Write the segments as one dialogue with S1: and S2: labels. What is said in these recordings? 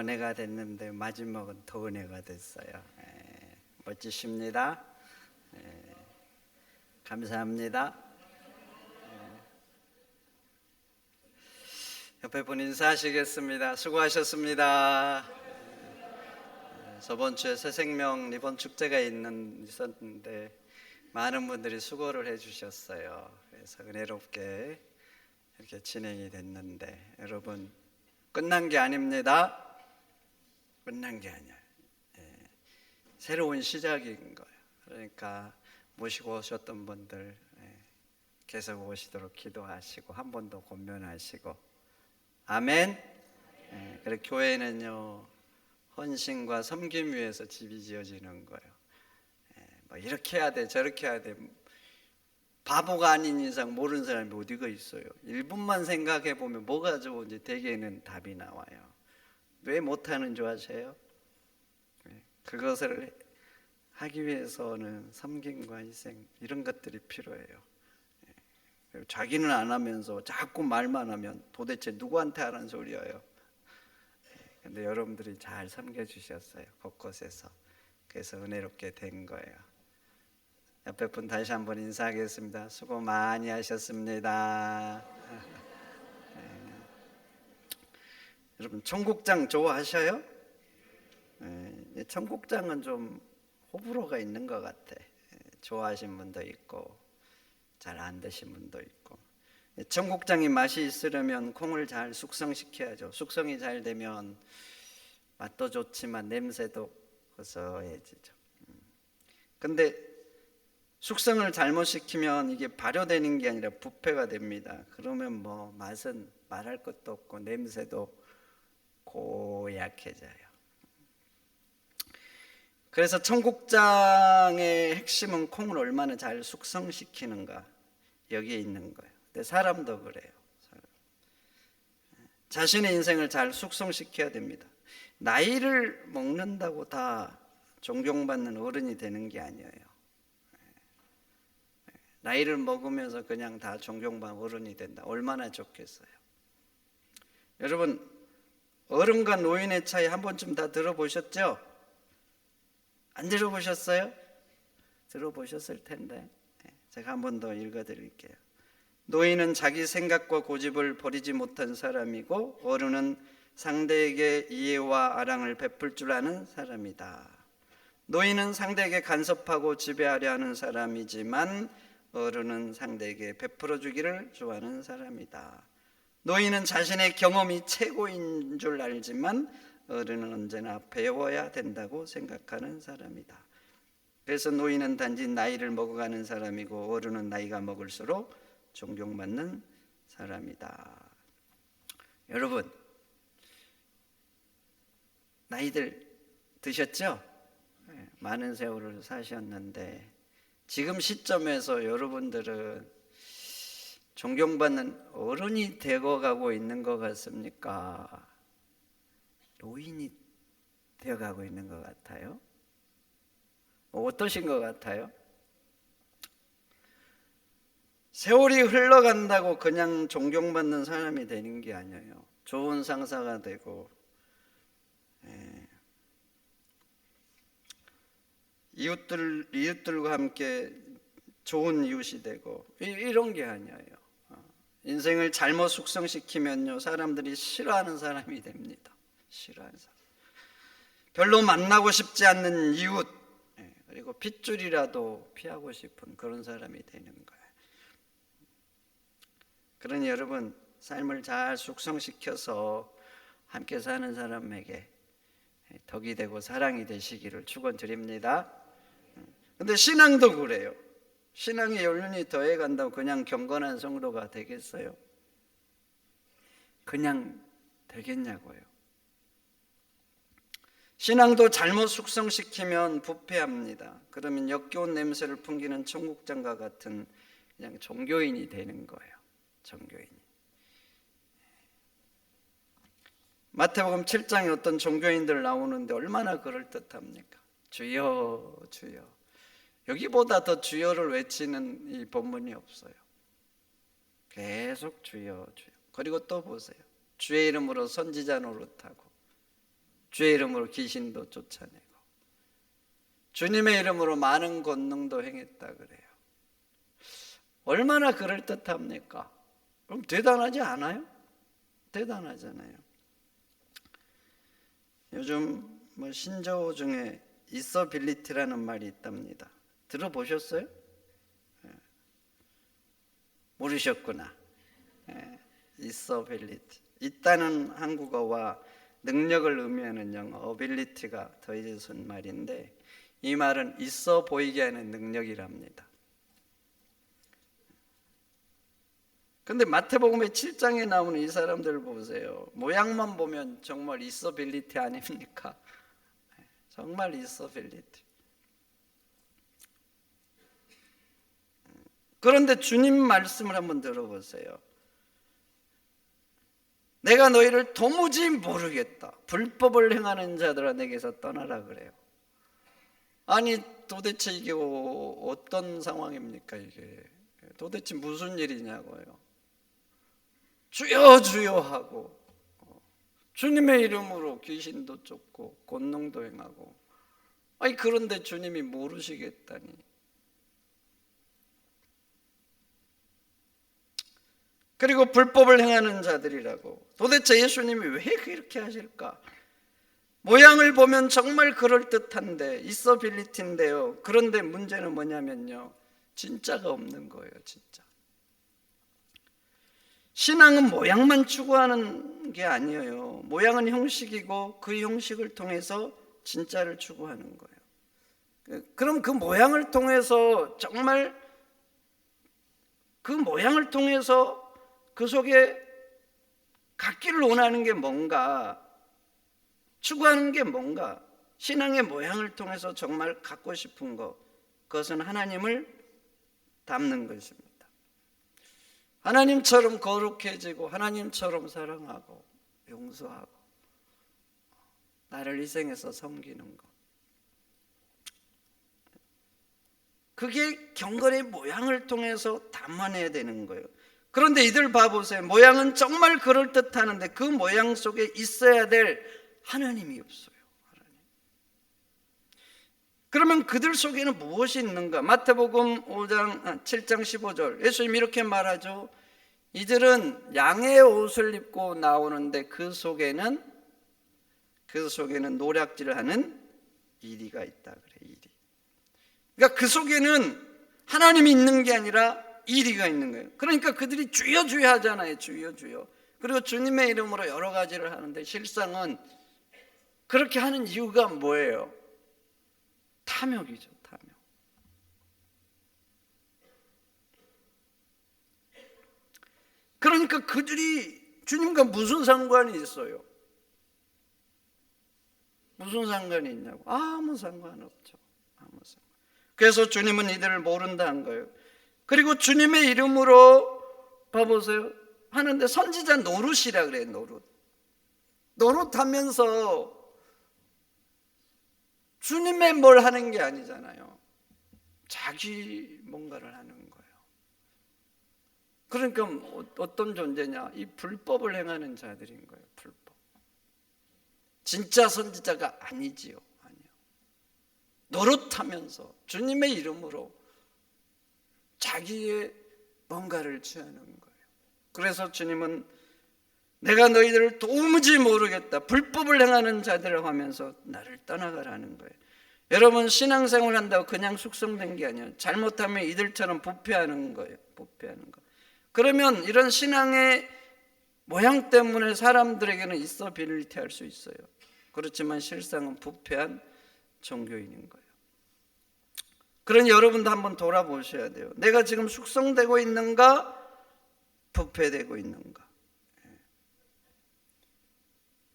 S1: 은혜가 됐는데 마지막은 더 은혜가 됐어요. 멋지십니다. 감사합니다. 옆에 분 인사하시겠습니다. 수고하셨습니다. 저번 주에 새생명 리본 축제가 있었는데 많은 분들이 수고를 해주셨어요. 그래서 은혜롭게 이렇게 진행이 됐는데, 여러분, 끝난 게 아닙니다. 끝난 게 아니에요. 새로운 시작인 거예요. 그러니까 모시고 오셨던 분들 계속 오시도록 기도하시고 한 번 더 권면하시고, 아멘. 그리고 교회는요, 헌신과 섬김 위해서 집이 지어지는 거예요. 뭐 이렇게 해야 돼, 저렇게 해야 돼. 바보가 아닌 이상 모르는 사람이 어디가 있어요. 1분만 생각해 보면 뭐가 좋은지 대개는 답이 나와요. 왜 못하는 줄 아세요? 그것을 하기 위해서는 섬김과 희생, 이런 것들이 필요해요. 자기는 안 하면서 자꾸 말만 하면 도대체 누구한테 하라는 소리예요. 근데 여러분들이 잘 섬겨주셨어요, 곳곳에서. 그래서 은혜롭게 된 거예요. 옆에 분 다시 한번 인사하겠습니다. 수고 많이 하셨습니다. 여러분, 청국장 좋아하셔요? 청국장은 좀 호불호가 있는 것 같아. 좋아하시는 분도 있고 잘 안 드신 분도 있고. 청국장이 맛이 있으려면 콩을 잘 숙성시켜야죠. 숙성이 잘 되면 맛도 좋지만 냄새도 고소해지죠. 근데 숙성을 잘못 시키면 이게 발효되는 게 아니라 부패가 됩니다. 그러면 뭐 맛은 말할 것도 없고 냄새도 고약해져요. 그래서 청국장의 핵심은 콩을 얼마나 잘 숙성시키는가, 여기에 있는 거예요. 근데 사람도 그래요. 자신의 인생을 잘 숙성시켜야 됩니다. 나이를 먹는다고 다 존경받는 어른이 되는 게 아니에요. 나이를 먹으면서 그냥 다 존경받는 어른이 된다. 얼마나 좋겠어요. 여러분, 어른과 노인의 차이 한 번쯤 다 들어보셨죠? 안 들어보셨어요? 들어보셨을 텐데 제가 한 번 더 읽어드릴게요. 노인은 자기 생각과 고집을 버리지 못한 사람이고, 어른은 상대에게 이해와 아랑을 베풀 줄 아는 사람이다. 노인은 상대에게 간섭하고 지배하려 하는 사람이지만, 어른은 상대에게 베풀어 주기를 좋아하는 사람이다. 노인은 자신의 경험이 최고인 줄 알지만, 어른은 언제나 배워야 된다고 생각하는 사람이다. 그래서 노인은 단지 나이를 먹어가는 사람이고, 어른은 나이가 먹을수록 존경받는 사람이다. 여러분, 나이들 드셨죠? 많은 세월을 사셨는데 지금 시점에서 여러분들은 존경받는 어른이 되어가고 있는 것 같습니까? 노인이 되어가고 있는 것 같아요? 어떠신 것 같아요? 세월이 흘러간다고 그냥 존경받는 사람이 되는 게 아니에요. 좋은 상사가 되고, 이웃들과 함께 좋은 이웃이 되고, 이런 게 아니에요. 인생을 잘못 숙성시키면요, 사람들이 싫어하는 사람이 됩니다. 싫어하는 사람. 별로 만나고 싶지 않는 이웃, 그리고 핏줄이라도 피하고 싶은 그런 사람이 되는 거예요. 그러니 여러분, 삶을 잘 숙성시켜서 함께 사는 사람에게 덕이 되고 사랑이 되시기를 축원드립니다. 근데 신앙도 그래요. 신앙의 연륜이 더해간다고 그냥 경건한 성도가 되겠어요? 그냥 되겠냐고요. 신앙도 잘못 숙성시키면 부패합니다. 그러면 역겨운 냄새를 풍기는 청국장과 같은 그냥 종교인이 되는 거예요. 종교인이. 마태복음 7장에 어떤 종교인들 나오는데 얼마나 그럴듯합니까? 주여 주여. 여기보다 더 주여를 외치는 이 본문이 없어요. 계속 주여 주여. 그리고 또 보세요. 주의 이름으로 선지자 노릇하고, 주의 이름으로 귀신도 쫓아내고 주님의 이름으로 많은 권능도 행했다 그래요. 얼마나 그럴듯합니까? 그럼 대단하지 않아요? 대단하잖아요. 요즘 신조어 중에 있어빌리티라는 말이 있답니다. 들어보셨어요? 모르셨구나. 있어빌리티. 있다는 한국어와 능력을 의미하는 영어 어빌리티가 더해져서 쓴 말인데, 이 말은 있어 보이게 하는 능력이랍니다. 근데 마태복음의 7장에 나오는 이 사람들 보세요. 모양만 보면 정말 있어빌리티 아닙니까? 정말 있어빌리티. 그런데 주님 말씀을 한번 들어보세요. 내가 너희를 도무지 모르겠다. 불법을 행하는 자들아 내게서 떠나라 그래요. 아니 도대체 이게 어떤 상황입니까? 이게 도대체 무슨 일이냐고요. 주여 주여 하고 주님의 이름으로 귀신도 쫓고 권능도 행하고, 아니 그런데 주님이 모르시겠다니. 그리고 불법을 행하는 자들이라고. 도대체 예수님이 왜 그렇게 하실까? 모양을 보면 정말 그럴듯한데 있어빌리티인데요. 그런데 문제는 뭐냐면요, 진짜가 없는 거예요. 진짜. 신앙은 모양만 추구하는 게 아니에요. 모양은 형식이고 그 형식을 통해서 진짜를 추구하는 거예요. 그럼 그 모양을 통해서 정말 그 모양을 통해서 그 속에 갖기를 원하는 게 뭔가, 추구하는 게 뭔가, 신앙의 모양을 통해서 정말 갖고 싶은 것, 그것은 하나님을 닮는 것입니다. 하나님처럼 거룩해지고 하나님처럼 사랑하고 용서하고 나를 희생해서 섬기는 것, 그게 경건의 모양을 통해서 담아내야 되는 거예요. 그런데 이들 봐보세요. 모양은 정말 그럴듯하는데 그 모양 속에 있어야 될 하나님이 없어요. 하나님. 그러면 그들 속에는 무엇이 있는가? 마태복음 7장 15절 예수님이 이렇게 말하죠. 이들은 양의 옷을 입고 나오는데 그 속에는 노략질을 하는 이리가 있다 그래. 이리. 그러니까 그 속에는 하나님이 있는 게 아니라 이리가 있는 거예요. 그러니까 그들이 주여 주여 하잖아요. 주여 주여. 그리고 주님의 이름으로 여러 가지를 하는데 실상은 그렇게 하는 이유가 뭐예요? 탐욕이죠. 탐욕. 그러니까 그들이 주님과 무슨 상관이 있어요? 무슨 상관이 있냐고? 아무 상관없죠. 아무 상관. 그래서 주님은 이들을 모른다는 거예요. 그리고 주님의 이름으로 봐보세요. 하는데 선지자 노릇이라 그래요. 노릇하면서 주님의 뭘 하는 게 아니잖아요. 자기 뭔가를 하는 거예요. 그러니까 어떤 존재냐? 이 불법을 행하는 자들인 거예요. 불법. 진짜 선지자가 아니지요. 아니요. 노릇하면서 주님의 이름으로 자기의 뭔가를 취하는 거예요. 그래서 주님은 내가 너희들을 도무지 모르겠다. 불법을 행하는 자들이라고 하면서 나를 떠나가라는 거예요. 여러분 신앙생활 한다고 그냥 숙성된 게 아니에요. 잘못하면 이들처럼 부패하는 거예요. 부패하는 거. 그러면 이런 신앙의 모양 때문에 사람들에게는 있어 빌리티할 수 있어요. 그렇지만 실상은 부패한 종교인인 거예요. 그러니 여러분도 한번 돌아보셔야 돼요. 내가 지금 숙성되고 있는가? 부패되고 있는가?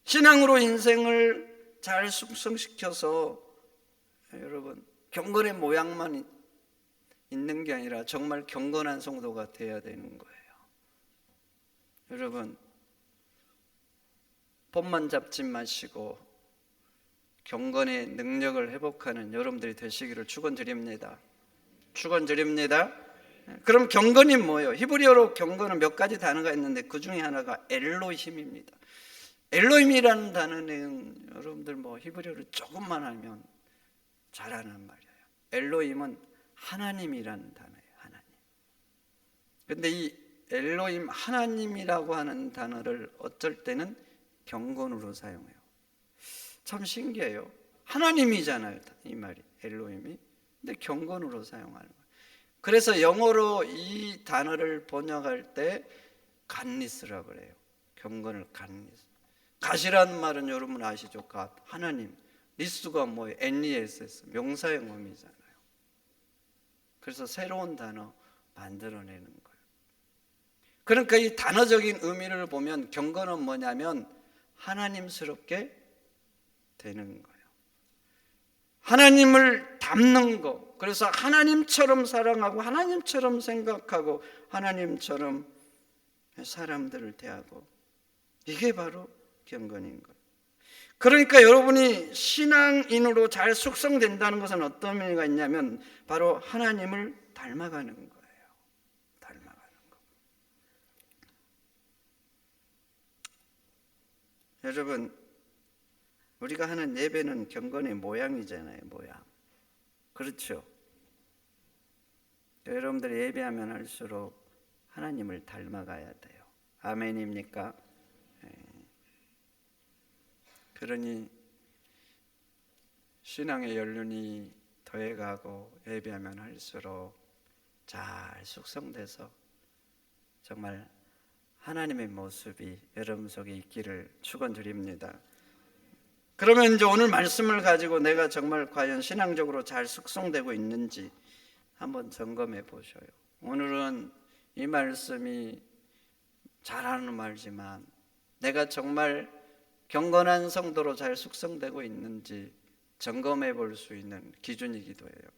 S1: 신앙으로 인생을 잘 숙성시켜서 여러분 경건의 모양만 있는 게 아니라 정말 경건한 성도가 돼야 되는 거예요. 여러분 폼만 잡지 마시고 경건의 능력을 회복하는 여러분들이 되시기를 축원드립니다. 축원드립니다. 그럼 경건이 뭐예요? 히브리어로 경건은 몇 가지 단어가 있는데 그 중에 하나가 엘로힘입니다. 엘로힘이라는 단어는 여러분들 뭐 히브리어를 조금만 알면 잘 아는 말이에요. 엘로힘은 하나님이라는 단어예요. 하나님. 근데 이 엘로힘 하나님이라고 하는 단어를 어쩔 때는 경건으로 사용해요. 참 신기해요. 하나님이잖아요, 이 말이 엘로힘이. 근데 경건으로 사용하는 거예요. 그래서 영어로 이 단어를 번역할 때 갓니스라고 그래요. 경건을 갓니스. 갓이라는 말은 여러분 아시죠? 갓, 하나님. 니스가 뭐예요? NESS, 명사형 의미잖아요. 그래서 새로운 단어 만들어내는 거예요. 그러니까 이 단어적인 의미를 보면 경건은 뭐냐면 하나님스럽게 되는 거예요. 하나님을 닮는 거. 그래서 하나님처럼 사랑하고 하나님처럼 생각하고 하나님처럼 사람들을 대하고, 이게 바로 경건인 거예요. 그러니까 여러분이 신앙인으로 잘 숙성된다는 것은 어떤 의미가 있냐면 바로 하나님을 닮아가는 거예요. 닮아가는 거. 여러분, 우리가 하는 예배는 경건의 모양이잖아요. 모양. 그렇죠? 여러분들이 예배하면 할수록 하나님을 닮아가야 돼요. 아멘입니까? 그러니 신앙의 연륜이 더해가고 예배하면 할수록 잘 숙성돼서 정말 하나님의 모습이 여러분 속에 있기를 축원드립니다. 그러면 이제 오늘 말씀을 가지고 내가 정말 과연 신앙적으로 잘 숙성되고 있는지 한번 점검해 보셔요. 오늘은 이 말씀이 잘하는 말이지만 내가 정말 경건한 성도로 잘 숙성되고 있는지 점검해 볼 수 있는 기준이기도 해요.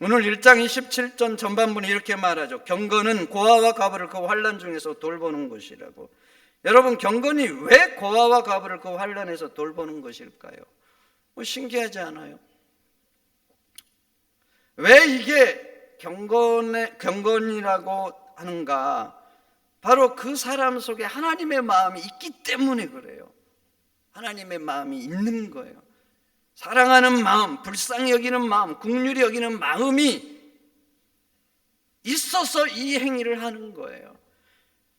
S1: 오늘 1장 27절 전반부는 이렇게 말하죠. 경건은 고아와 가부를 그 환난 중에서 돌보는 것이라고. 여러분, 경건이 왜 고아와 가부를 그 환난에서 돌보는 것일까요? 뭐 신기하지 않아요? 왜 이게 경건이라고 하는가? 바로 그 사람 속에 하나님의 마음이 있기 때문에 그래요. 하나님의 마음이 있는 거예요. 사랑하는 마음, 불쌍히 여기는 마음, 긍휼히 여기는 마음이 있어서 이 행위를 하는 거예요.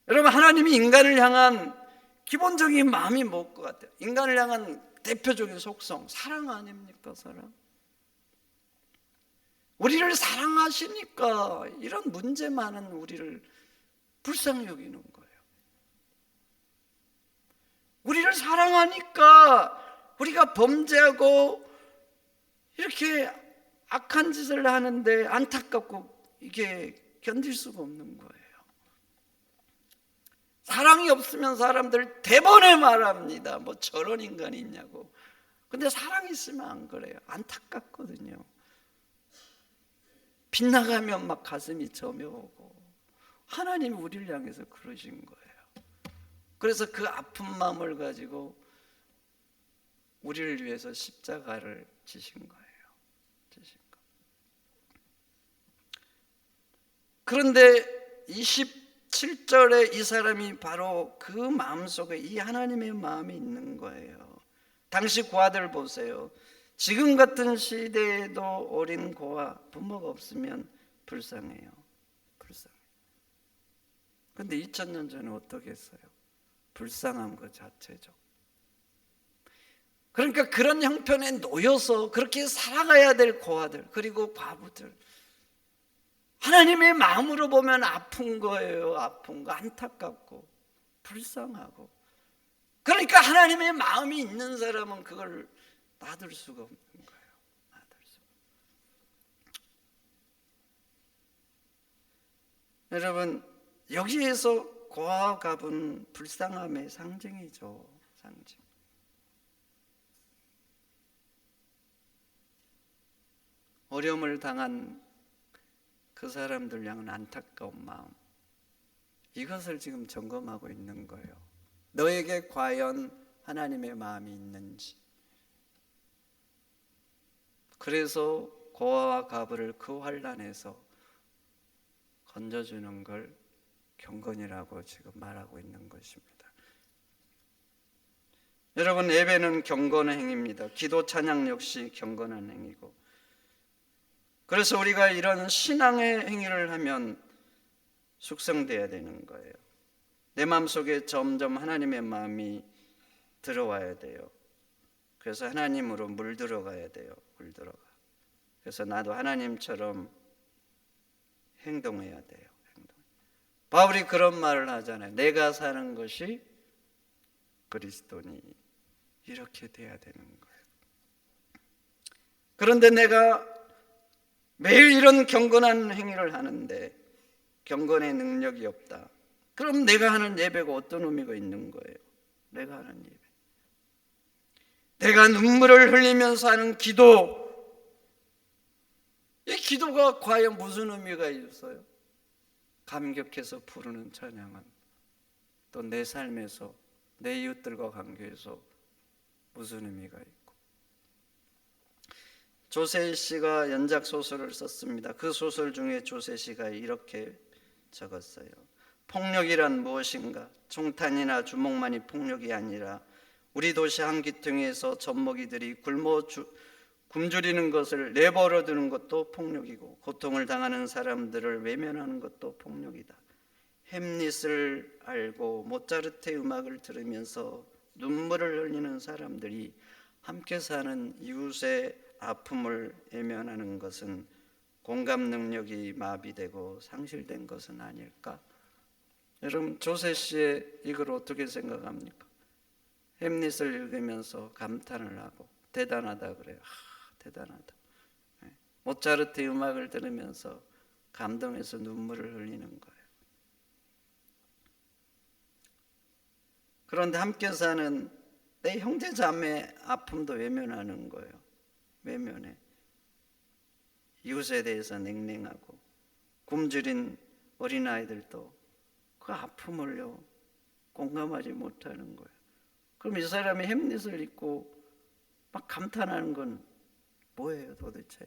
S1: 여러분, 하나님이 인간을 향한 기본적인 마음이 뭘 것 같아요? 인간을 향한 대표적인 속성, 사랑 아닙니까? 사랑. 우리를 사랑하시니까 이런 문제 많은 우리를 불쌍히 여기는 거예요. 우리를 사랑하니까 우리가 범죄하고 이렇게 악한 짓을 하는데 안타깝고 이게 견딜 수가 없는 거예요. 사랑이 없으면 사람들 대번에 말합니다. 뭐 저런 인간이 있냐고. 근데 사랑이 있으면 안 그래요. 안타깝거든요. 빗나가면 막 가슴이 저며오고. 하나님이 우리를 향해서 그러신 거예요. 그래서 그 아픈 마음을 가지고 우리를 위해서 십자가를 지신 거예요. 그런데 27절에 이 사람이 바로 그 마음속에 이 하나님의 마음이 있는 거예요. 당시 고아들 보세요. 지금 같은 시대에도 어린 고아, 부모가 없으면 불쌍해요. 그런데 2000년 전에 어떻게 했어요? 불쌍한 것 자체죠. 그러니까 그런 형편에 놓여서 그렇게 살아가야 될 고아들, 그리고 과부들, 하나님의 마음으로 보면 아픈 거예요. 아픈 거, 안타깝고 불쌍하고. 그러니까 하나님의 마음이 있는 사람은 그걸 놔둘 수가 없는 거예요. 여러분, 여기에서 고아와 갑은 불쌍함의 상징이죠. 상징. 어려움을 당한 그 사람들 향한 안타까운 마음, 이것을 지금 점검하고 있는 거예요. 너에게 과연 하나님의 마음이 있는지. 그래서 고아와 가부를 그 환난에서 건져주는 걸 경건이라고 지금 말하고 있는 것입니다. 여러분, 예배는 경건의 행위입니다. 기도 찬양 역시 경건한 행위고, 그래서 우리가 이런 신앙의 행위를 하면 숙성돼야 되는 거예요. 내 마음속에 점점 하나님의 마음이 들어와야 돼요. 그래서 하나님으로 물들어가야 돼요. 물들어가. 그래서 나도 하나님처럼 행동해야 돼요. 바울이 그런 말을 하잖아요. 내가 사는 것이 그리스도니. 이렇게 돼야 되는 거예요. 그런데 내가 매일 이런 경건한 행위를 하는데 경건의 능력이 없다. 그럼 내가 하는 예배가 어떤 의미가 있는 거예요? 내가 하는 예배, 내가 눈물을 흘리면서 하는 기도, 이 기도가 과연 무슨 의미가 있어요? 감격해서 부르는 찬양은 또 내 삶에서 내 이웃들과 관계에서 무슨 의미가 있고. 조세희 씨가 연작 소설을 썼습니다. 그 소설 중에 조세희 씨가 이렇게 적었어요. 폭력이란 무엇인가? 총탄이나 주먹만이 폭력이 아니라 우리 도시 한기퉁에서 젖먹이들이 굶주리는 것을 내버려 두는 것도 폭력이고, 고통을 당하는 사람들을 외면하는 것도 폭력이다. 햄릿을 알고 모차르트의 음악을 들으면서 눈물을 흘리는 사람들이 함께 사는 이웃의 아픔을 외면하는 것은 공감 능력이 마비되고 상실된 것은 아닐까? 여러분, 조세 씨의 이걸 어떻게 생각합니까? 햄릿을 읽으면서 감탄을 하고 대단하다 그래요. 대단하다. 모차르트의 음악을 들으면서 감동해서 눈물을 흘리는 거예요. 그런데 함께 사는 내 형제 자매 아픔도 외면하는 거예요. 외면해. 이웃에 대해서 냉랭하고, 굶주린 어린아이들도 그 아픔을요 공감하지 못하는 거예요. 그럼 이 사람이 햄릿을 읽고 막 감탄하는 건 뭐예요 도대체?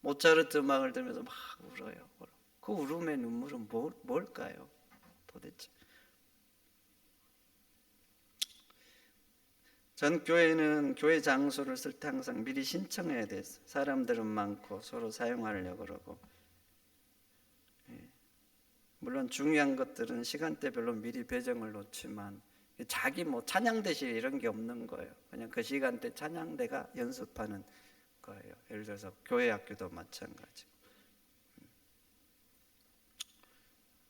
S1: 모차르트 음악을 들으면서 막 울어요. 그 울음의 눈물은 뭘까요 도대체? 전 교회는 교회 장소를 쓸 때 항상 미리 신청해야 됐어요. 사람들은 많고 서로 사용하려고 그러고, 물론 중요한 것들은 시간대별로 미리 배정을 놓지만 자기 찬양대실 이런 게 없는 거예요. 그냥 그 시간대 찬양대가 연습하는 거예요. 예를 들어서 교회 학교도 마찬가지고.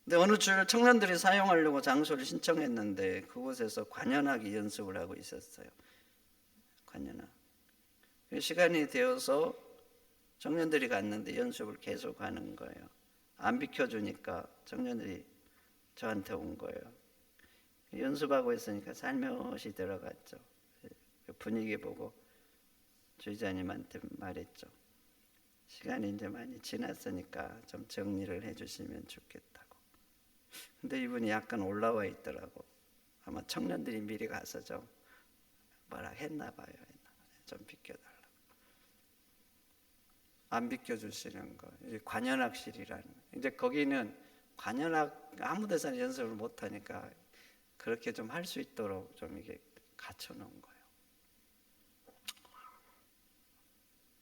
S1: 근데 어느 주일 청년들이 사용하려고 장소를 신청했는데 그곳에서 관현악기 연습을 하고 있었어요. 관현악. 시간이 되어서 청년들이 갔는데 연습을 계속 하는 거예요. 안 비켜주니까 청년들이 저한테 온 거예요. 연습하고 있으니까 살며시 들어갔죠. 분위기 보고 주의자님한테 말했죠. 시간이 이제 많이 지났으니까 좀 정리를 해주시면 좋겠다고. 근데 이분이 약간 올라와 있더라고. 아마 청년들이 미리 가서 좀 뭐라 했나 봐요. 좀 비켜달라고. 안 비켜주시는 거. 관현악실이라는. 이제 거기는 관현악 아무 데서나 연습을 못하니까 그렇게 좀 할 수 있도록 좀 이게 갖춰놓은 거예요.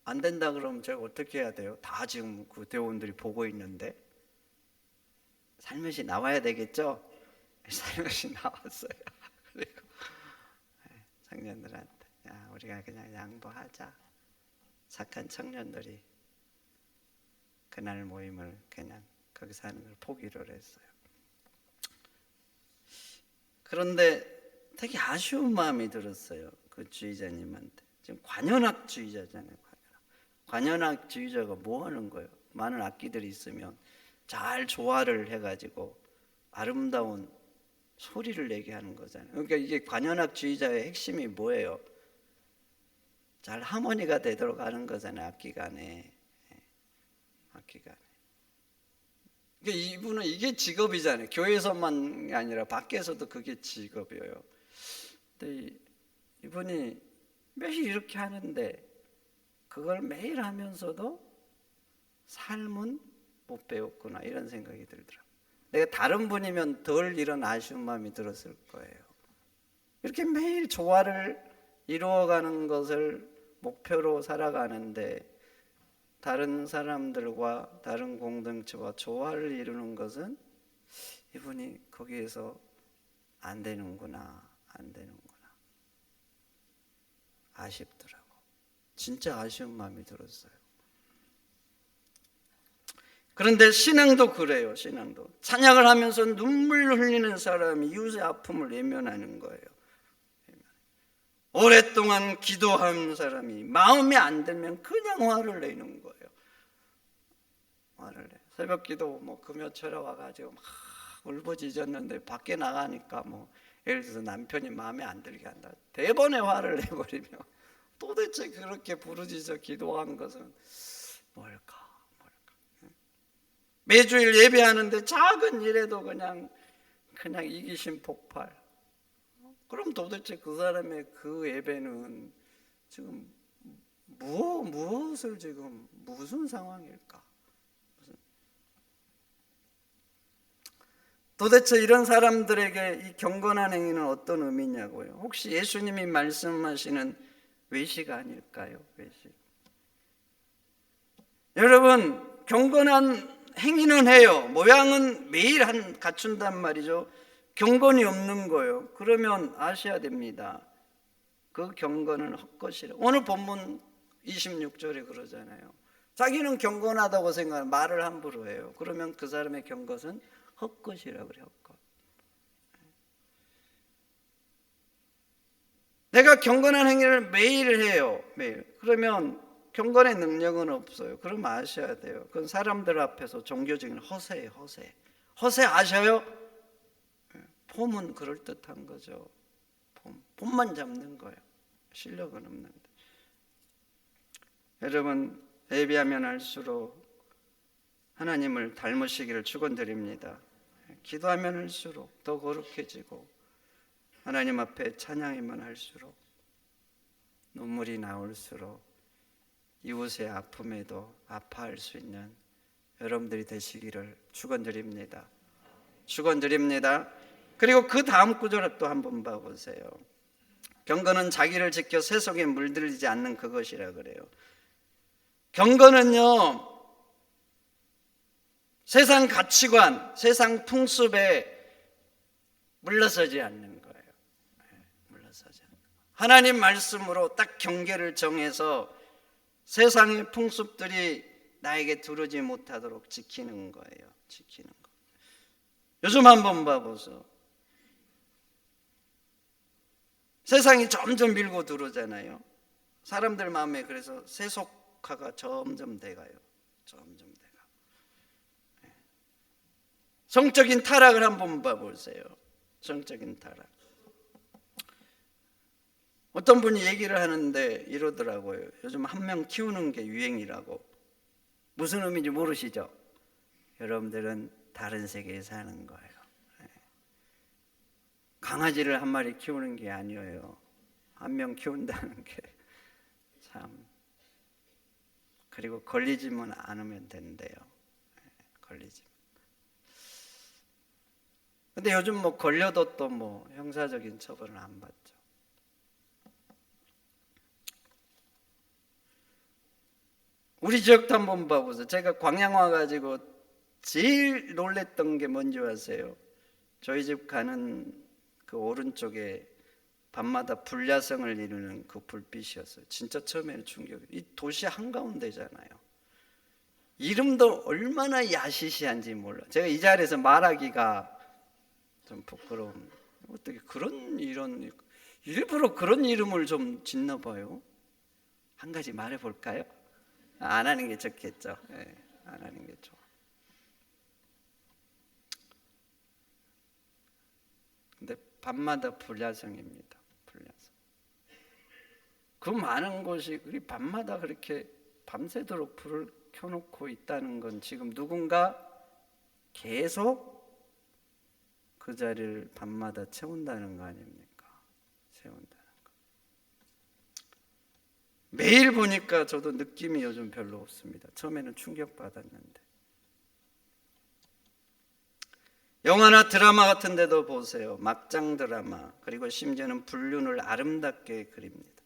S1: 안 된다 그러면 제가 어떻게 해야 돼요? 다 지금 그 대원들이 보고 있는데 살며시 나와야 되겠죠? 살며시 나왔어요. 그리고 청년들한테 야, 우리가 그냥 양보하자. 착한 청년들이 그날 모임을 그냥 거기서 하는 걸 포기를 했어요. 그런데 되게 아쉬운 마음이 들었어요. 그 주의자님한테. 지금 관현악주의자잖아요. 관현악주의자가 뭐 하는 거예요? 많은 악기들이 있으면 잘 조화를 해가지고 아름다운 소리를 내게 하는 거잖아요. 그러니까 이게 관현악주의자의 핵심이 뭐예요? 잘 하모니가 되도록 하는 거잖아요. 악기 간에. 악기 간에. 그러니까 이분은 이게 직업이잖아요. 교회에서만 아니라 밖에서도 그게 직업이에요. 근데 이분이 매일 이렇게 하는데 그걸 매일 하면서도 삶은 못 배웠구나 이런 생각이 들더라고요. 내가 다른 분이면 덜 이런 아쉬운 마음이 들었을 거예요. 그렇게 매일 조화를 이루어가는 것을 목표로 살아가는데 다른 사람들과 다른 공동체와 조화를 이루는 것은 이분이 거기에서 안 되는구나 아쉽더라고. 진짜 아쉬운 마음이 들었어요. 그런데 신앙도 그래요. 신앙도 찬양을 하면서 눈물 흘리는 사람이 이웃의 아픔을 외면하는 거예요. 오랫동안 기도한 사람이 마음에 안 들면 그냥 화를 내는 거예요. 화를 내. 새벽 기도 뭐 금요철에 와가지고 막 울부짖었는데 밖에 나가니까 뭐 예를 들어서 남편이 마음에 안 들게 한다. 대번에 화를 내버리며 도대체 그렇게 부르짖어 기도한 것은 뭘까? 매주일 예배하는데 작은 일에도 그냥 이기심 폭발. 그럼 도대체 그 사람의 그 예배는 지금 무엇을 지금 무슨 상황일까? 도대체 이런 사람들에게 이 경건한 행위는 어떤 의미냐고요? 혹시 예수님이 말씀하시는 외식 아닐까요? 외식. 여러분, 경건한 행위는 해요. 모양은 매일 갖춘단 말이죠. 경건이 없는 거예요. 그러면 아셔야 됩니다. 그 경건은 헛것이라. 오늘 본문 26절에 그러잖아요. 자기는 경건하다고 생각하는 말을 함부로 해요. 그러면 그 사람의 경것은 헛것이라고 그래요. 헛것. 내가 경건한 행위를 매일 해요. 매일. 그러면 경건의 능력은 없어요. 그럼 아셔야 돼요. 그건 사람들 앞에서 종교적인 허세예요. 허세. 허세 아셔요? 폼은 그럴듯한 거죠. 폼만 잡는 거예요. 실력은 없는데. 여러분, 예배하면 할수록 하나님을 닮으시기를 축원드립니다. 기도하면 할수록 더 거룩해지고 하나님 앞에 찬양하면 할수록 눈물이 나올수록 이웃의 아픔에도 아파할 수 있는 여러분들이 되시기를 축원드립니다. 축원드립니다. 그리고 그 다음 구절을 또 한번 봐보세요. 경건은 자기를 지켜 세속에 물들이지 않는 그것이라 그래요. 경건은요, 세상 가치관, 세상 풍습에 물러서지 않는 거예요. 물러서지 않는 거예요. 하나님 말씀으로 딱 경계를 정해서 세상의 풍습들이 나에게 두르지 못하도록 지키는 거예요. 지키는 거. 요즘 한번 봐보세요. 세상이 점점 밀고 들어오잖아요. 사람들 마음에 그래서 세속화가 점점 돼가요. 점점 돼가. 성적인 타락을 한번 봐보세요. 성적인 타락. 어떤 분이 얘기를 하는데 이러더라고요. 요즘 한 명 키우는 게 유행이라고. 무슨 의미인지 모르시죠? 여러분들은 다른 세계에 사는 거예요. 강아지를 한 마리 키우는 게 아니에요. 한 명 키운다는 게 참. 그리고 걸리지만 않으면 된대요. 걸리지만. 근데 요즘 뭐 걸려도 또 뭐 형사적인 처벌은 안 받죠. 우리 지역도 한번 봐보세요. 제가 광양 와가지고 제일 놀랬던 게 뭔지 아세요? 저희 집 가는 그 오른쪽에 밤마다 불야성을 이루는 그 불빛이었어요. 진짜 처음에는 충격이. 이 도시 한가운데잖아요. 이름도 얼마나 야시시한지 몰라. 제가 이 자리에서 말하기가 좀 부끄러운. 어떻게 이런 일부러 그런 이름을 좀 짓나 봐요. 한 가지 말해 볼까요? 안 하는 게 좋겠죠. 네, 안 하는 게 좋아. 근데 밤마다 불야성입니다. 불야성. 그 많은 곳이 우리 밤마다 그렇게 밤새도록 불을 켜놓고 있다는 건 지금 누군가 계속 그 자리를 밤마다 채운다는 거 아닙니까? 채운다는 거. 매일 보니까 저도 느낌이 요즘 별로 없습니다. 처음에는 충격받았는데. 영화나 드라마 같은 데도 보세요. 막장 드라마, 그리고 심지어는 불륜을 아름답게 그립니다.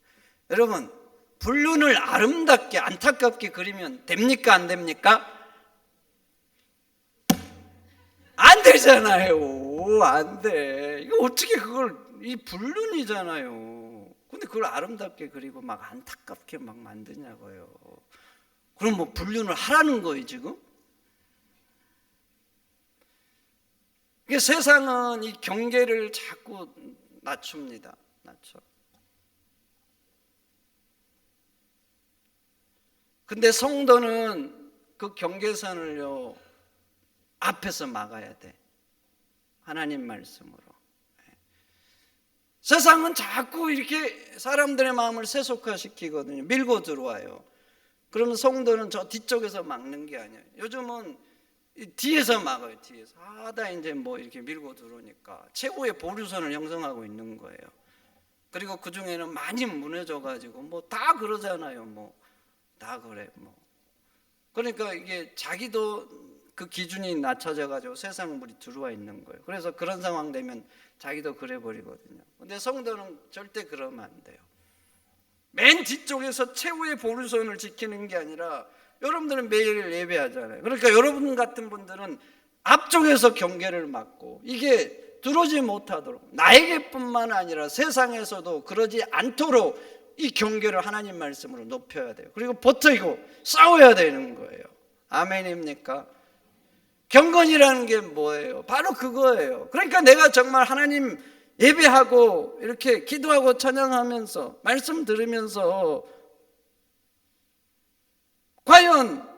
S1: 여러분, 불륜을 아름답게 안타깝게 그리면 됩니까? 안 됩니까? 안 되잖아요. 안 돼. 이거 어떻게 그걸, 이 불륜이잖아요. 근데 그걸 아름답게 그리고 막 안타깝게 막 만드냐고요. 그럼 뭐 불륜을 하라는 거예요, 지금? 이게 세상은 이 경계를 자꾸 낮춥니다. 낮춰. 근데 성도는 그 경계선을요, 앞에서 막아야 돼. 하나님 말씀으로. 세상은 자꾸 이렇게 사람들의 마음을 세속화시키거든요. 밀고 들어와요. 그러면 성도는 저 뒤쪽에서 막는 게 아니에요. 요즘은 뒤에서 막아요. 뒤에서 하다 이제 뭐 이렇게 밀고 들어오니까 최고의 보류선을 형성하고 있는 거예요. 그리고 그 중에는 많이 무너져 가지고 뭐 다 그러잖아요. 뭐 다 그래 뭐. 그러니까 이게 자기도 그 기준이 낮춰져 가지고 세상 물이 들어와 있는 거예요. 그래서 그런 상황 되면 자기도 그래 버리거든요. 근데 성도는 절대 그러면 안 돼요. 맨 뒤쪽에서 최후의 보루선을 지키는 게 아니라, 여러분들은 매일 예배하잖아요. 그러니까 여러분 같은 분들은 앞쪽에서 경계를 막고 이게 들어오지 못하도록, 나에게뿐만 아니라 세상에서도 그러지 않도록 이 경계를 하나님 말씀으로 높여야 돼요. 그리고 버티고 싸워야 되는 거예요. 아멘입니까? 경건이라는 게 뭐예요? 바로 그거예요. 그러니까 내가 정말 하나님 예배하고 이렇게 기도하고 찬양하면서 말씀 들으면서 과연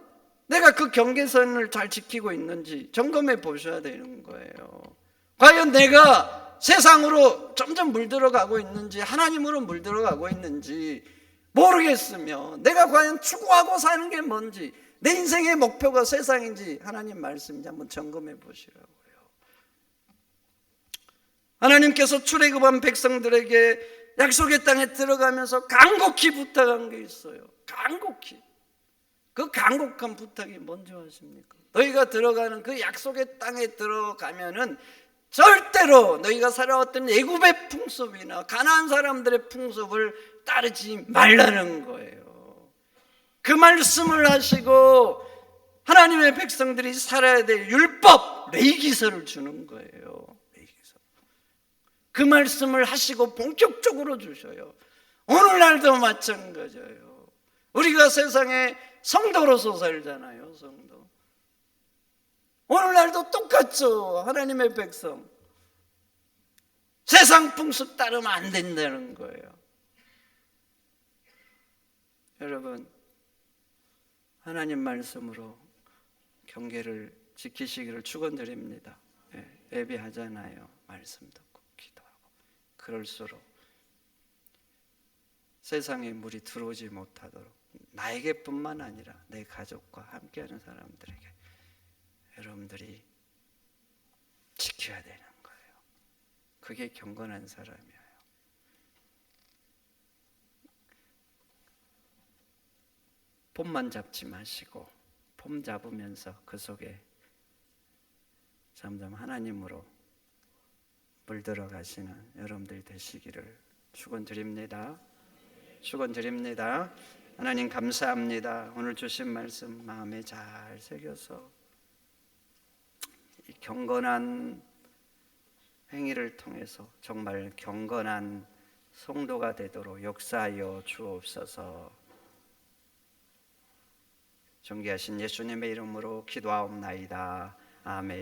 S1: 내가 그 경계선을 잘 지키고 있는지 점검해 보셔야 되는 거예요. 과연 내가 세상으로 점점 물들어가고 있는지 하나님으로 물들어가고 있는지 모르겠으면 내가 과연 추구하고 사는 게 뭔지, 내 인생의 목표가 세상인지 하나님 말씀인지 한번 점검해 보시라고요. 하나님께서 출애굽한 백성들에게 약속의 땅에 들어가면서 간곡히 부탁한 게 있어요. 간곡히. 그 간곡한 부탁이 뭔지 아십니까? 너희가 들어가는 그 약속의 땅에 들어가면은 절대로 너희가 살아왔던 애굽의 풍습이나 가나안 사람들의 풍습을 따르지 말라는 거예요. 그 말씀을 하시고 하나님의 백성들이 살아야 될 율법, 레위기서를 주는 거예요. 레위기서. 그 말씀을 하시고 본격적으로 주셔요. 오늘날도 마찬가지예요. 우리가 세상에 성도로서 살잖아요. 성도. 오늘날도 똑같죠. 하나님의 백성. 세상 풍습 따르면 안 된다는 거예요. 여러분, 하나님 말씀으로 경계를 지키시기를 축원드립니다. 예배하잖아요. 말씀 듣고 기도하고. 그럴수록 세상의 물이 들어오지 못하도록 나에게뿐만 아니라 내 가족과 함께하는 사람들에게 여러분들이 지켜야 되는 거예요. 그게 경건한 사람이에요. 폼만 잡지 마시고 폼 잡으면서 그 속에 점점 하나님으로 물들어 가시는 여러분들이 되시기를 축원드립니다. 축원드립니다. 하나님 감사합니다. 오늘 주신 말씀 마음에 잘 새겨서 이 경건한 행위를 통해서 정말 경건한 성도가 되도록 역사하여 주옵소서. 존귀하신 예수님의 이름으로 기도하옵나이다. 아멘.